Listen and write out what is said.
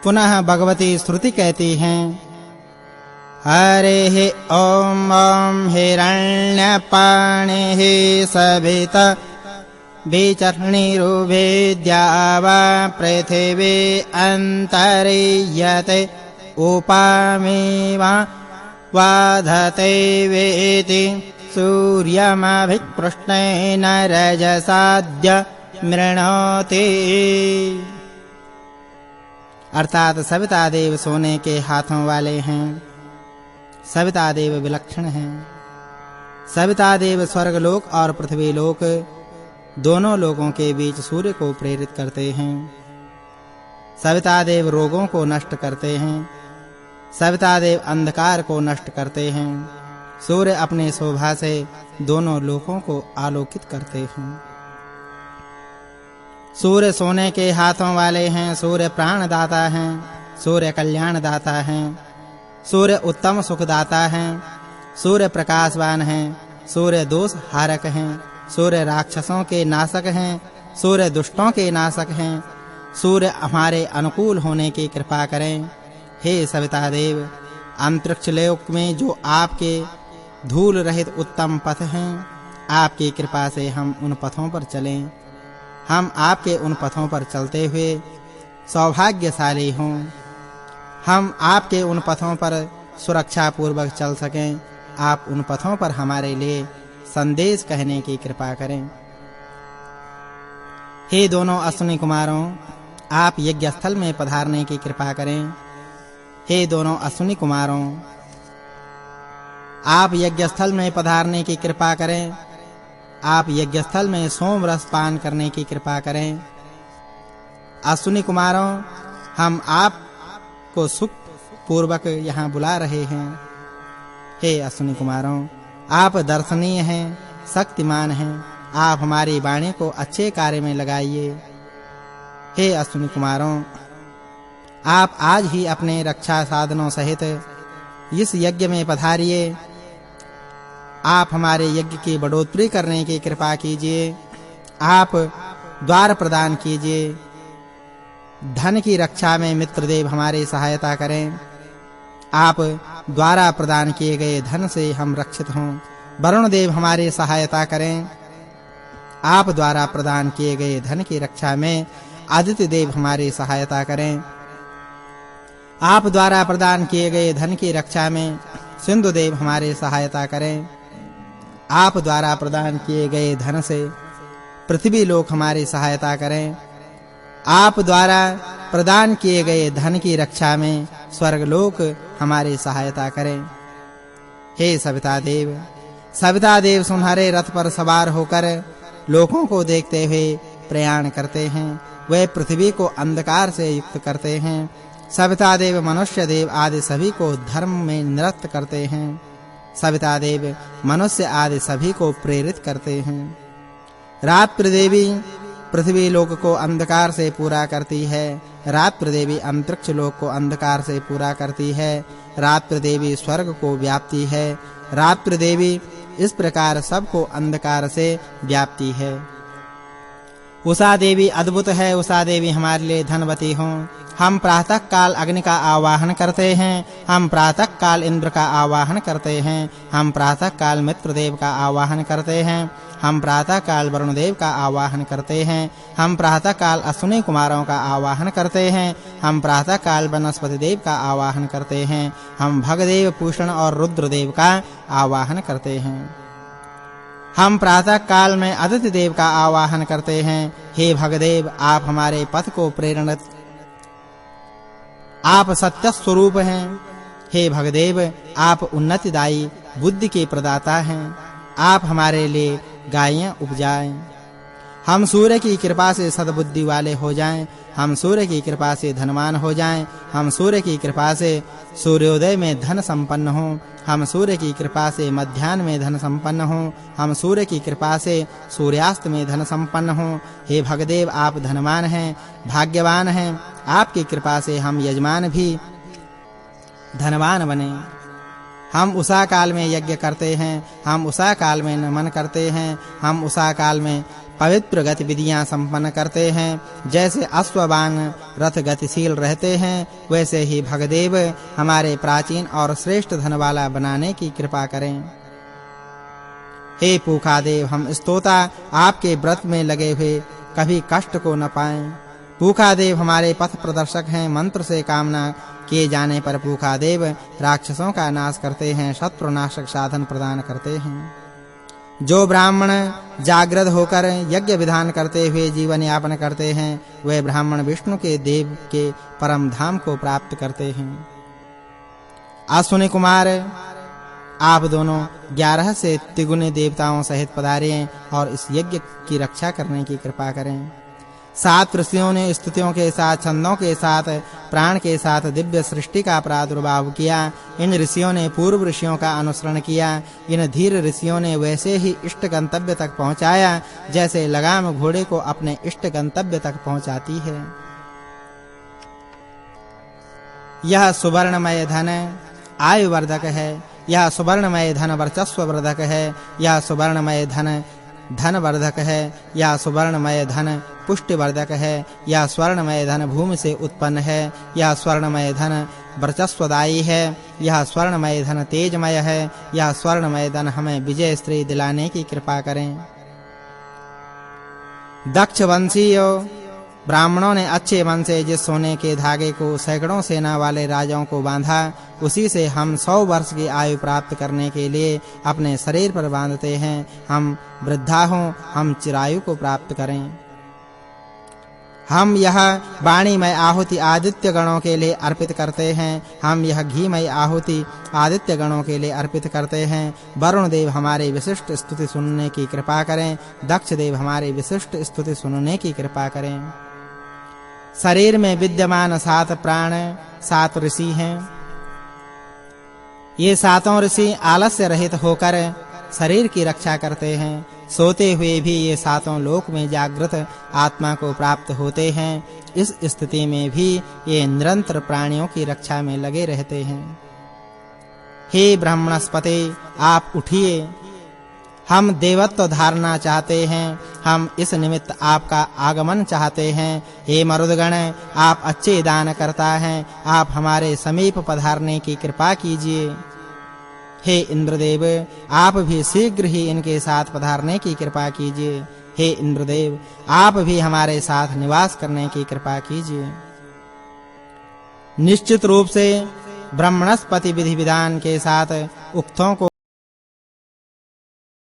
पुनः भगवती श्रुति कहती हैं हरे ओम ओम हिरण्यपाणिः सविता विचर्णिरुवेद्या वा पृथिवी अन्तरियते उपामेवा वाधते वेति सूर्यमभिकृष्णेन रजसाद्य मृणोति। अर्थात सविता देव सोने के हाथों वाले हैं। सविता देव विलक्षण हैं। सविता देव स्वर्गलोक और पृथ्वी लोक दोनों लोकों के बीच सूर्य को प्रेरित करते हैं। सविता देव रोगों को नष्ट करते हैं। सविता देव अंधकार को नष्ट करते हैं। सूर्य अपनी शोभा से दोनों लोकों को आलोकित करते हैं। सूर्य सोने के हाथों वाले हैं। सूर्य प्राणदाता हैं। सूर्य कल्याणदाता हैं। सूर्य उत्तम सुखदाता हैं। सूर्य प्रकाशवान हैं। सूर्य दोष हारक हैं। सूर्य राक्षसों के नाशक हैं। सूर्य दुष्टों के नाशक हैं। सूर्य हमारे अनुकूल होने की कृपा करें। हे सविता देव, अंतरिक्ष लोक में जो आपके धूल रहित उत्तम पथ हैं, आपकी कृपा से हम उन पथों पर चलें। हम आपके उन पथों पर चलते हुए सौभाग्यशाली हों। हम आपके उन पथों पर सुरक्षा पूर्वक चल सकें। आप उन पथों पर हमारे लिए संदेश कहने की कृपा करें। हे दोनों अश्विनी कुमारों, आप यज्ञ स्थल में पधारने की कृपा करें। हे दोनों अश्विनी कुमारों, आप यज्ञ स्थल में पधारने की कृपा करें। आप यज्ञ स्थल में सोम रस पान करने की कृपा करें। अश्विनी कुमारों, हम आप को सुख पूर्वक यहाँ बुला रहे हैं। हे अश्विनी कुमारों, आप दर्शनीय हैं, शक्तिमान हैं। आप हमारी वाणी को अच्छे कार्य में लगाइए। हे अश्विनी कुमारों, आप आज ही अपने रक्षा साधनों सहित इस यज्ञ में पधारिए। आप हमारे यज्ञ की बढ़ोतरी करने की कृपा कीजिए। आप द्वार प्रदान कीजिए। धन की रक्षा में मित्रदेव हमारी सहायता करें। आप द्वारा प्रदान किए गए धन से हम रक्षित हों। वरुण देव हमारी सहायता करें। आप द्वारा प्रदान किए गए धन की रक्षा में आदित्य देव हमारी सहायता करें। आप द्वारा प्रदान किए गए धन की रक्षा में सिंधु देव हमारी सहायता करें। आप द्वारा प्रदान किए गए धन से पृथ्वी लोक हमारी सहायता करें। आप द्वारा प्रदान किए गए धन की रक्षा में स्वर्ग लोक हमारी सहायता करें। हे सविता देव सुनहरे रथ पर सवार होकर लोकों को देखते हुए प्रयाण करते हैं। वे पृथ्वी को अंधकार से युक्त करते हैं। सविता देव मनुष्य देव आदि सभी को धर्म में निरत करते हैं। सविता देव मनुष्य आदि सभी को प्रेरित करते हैं। रात्रि देवी पृथ्वी लोक को अंधकार से पूरा करती है। रात्रि देवी अंतरिक्ष लोक को अंधकार से पूरा करती है। रात्रि देवी स्वर्ग को व्याप्ति है। रात्रि देवी इस प्रकार सबको अंधकार से व्याप्ति है। उषा देवी अद्भुत है। उषा देवी हमारे लिए धनवती हों। हम प्रातः काल अग्नि का आवाहन करते हैं। हम प्रातः काल इंद्र का आवाहन करते हैं। हम प्रातः काल मित्र देव का आवाहन करते हैं। हम प्रातः काल वरुण देव का आवाहन करते हैं। हम प्रातः काल अश्विनी कुमारों का आवाहन करते हैं। हम प्रातः काल वनस्पति देव का आवाहन करते हैं। हम भगदेव पूषण और रुद्र देव का आवाहन करते हैं। हम प्रातः काल में आदित्य देव का आवाहन करते हैं। हे भगदेव, आप हमारे पथ को प्रेरणित, आप सत्य स्वरूप हैं। हे भगदेव, आप उन्नतिदायी बुद्धि के प्रदाता हैं। आप हमारे लिए गायें उपजाएं। हम सूर्य की कृपा से सद्बुद्धि वाले हो जाएं। हम सूर्य की कृपा से धनवान हो जाएं। हम सूर्य की कृपा से सूर्योदय में धन संपन्न हों। हम सूर्य की कृपा से मध्याह्न में धन संपन्न हों। हम सूर्य की कृपा से सूर्यास्त में धन संपन्न हों। हे भगदेव, आप धनवान हैं, भाग्यवान हैं। आपकी कृपा से हम यजमान भी धनवान बने। हम उषा काल में यज्ञ करते हैं। हम उषा काल में नमन करते हैं। हम उषा काल में पवित्र गतिविधियां संपन्न करते हैं। जैसे अश्ववान रथ गतिशील रहते हैं, वैसे ही भगदेव हमारे प्राचीन और श्रेष्ठ धन वाला बनाने की कृपा करें। हे पूखादेव, हम स्तोता आपके व्रत में लगे हुए कभी कष्ट को न पाएं। पूखादेव हमारे पथ प्रदर्शक हैं। मंत्र से कामना किए जाने पर पूखादेव राक्षसों का नाश करते हैं, शत्रुनाशक साधन प्रदान करते हैं। जो ब्राह्मण जागृत होकर यज्ञ विधान करते हुए जीवन यापन करते हैं, वे ब्राह्मण विष्णु के देव के परम धाम को प्राप्त करते हैं। अश्विनी कुमार, आप दोनों 11 से तिगुने देवताओं सहित पधारें और इस यज्ञ की रक्षा करने की कृपा करें। 7 ऋषियों ने स्तुतियों के साथ, छंदों के साथ, प्राण के साथ दिव्य सृष्टि का प्रादुर्भाव किया। इन ऋषियों ने पूर्व ऋषियों का अनुसरण किया। इन धीर ऋषियों ने वैसे ही इष्ट गंतव्य तक पहुंचाया जैसे लगाम घोड़े को अपने इष्ट गंतव्य तक पहुंचाती है। यह सुवर्णमय धन आयुवर्धक है। यह सुवर्णमय धन वर्चस्व वर्धक है। यह सुवर्णमय धन धनवर्धक है। यह सुवर्णमय धन पुष्टिवर्धक है। यह स्वर्णमय धन भूमि से उत्पन्न है। यह स्वर्णमय धन वर्चस्वदायी है। यह स्वर्णमय धन तेजमय है। यह स्वर्णमय धन हमें विजय श्री दिलाने की कृपा करें। दक्ष वंशीय ब्राह्मणों ने अच्छे मन से जिस सोने के धागे को सैकड़ों सेना वाले राजाओं को बांधा, उसी से हम 100 वर्ष की आयु प्राप्त करने के लिए अपने शरीर पर बांधते हैं। हम वृद्धा हों, हम चिरायु को प्राप्त करें। हम यह वाणीमय आहुति आदित्य गणों के लिए अर्पित करते हैं। हम यह घीमय आहुति आदित्य गणों के लिए अर्पित करते हैं। वरुण देव हमारे विशिष्ट स्तुति सुनने की कृपा करें। दक्ष देव हमारे विशिष्ट स्तुति सुनने की कृपा करें। शरीर में विद्यमान 7 प्राण 7 ऋषि हैं। ये 7 ऋषि आलस्य रहित होकर शरीर की रक्षा करते हैं। सोते हुए भी ये 7 लोक में जागृत आत्मा को प्राप्त होते हैं। इस स्थिति में भी ये निरंतर प्राणियों की रक्षा में लगे रहते हैं। हे ब्रह्मणस्पति, आप उठिए। हम देवत्व धारना चाहते हैं। हम इस निमित्त आपका आगमन चाहते हैं। हे मरुदगण, आप अच्छे दान करता हैं। आप हमारे समीप पधारने की कृपा कीजिए। हे इंद्रदेव, आप भी शीघ्र ही इनके साथ पधारने की कृपा कीजिए। हे इंद्रदेव, आप भी हमारे साथ निवास करने की कृपा कीजिए। निश्चित रूप से ब्रह्मणस्पति विधि विधान के साथ उक्तों को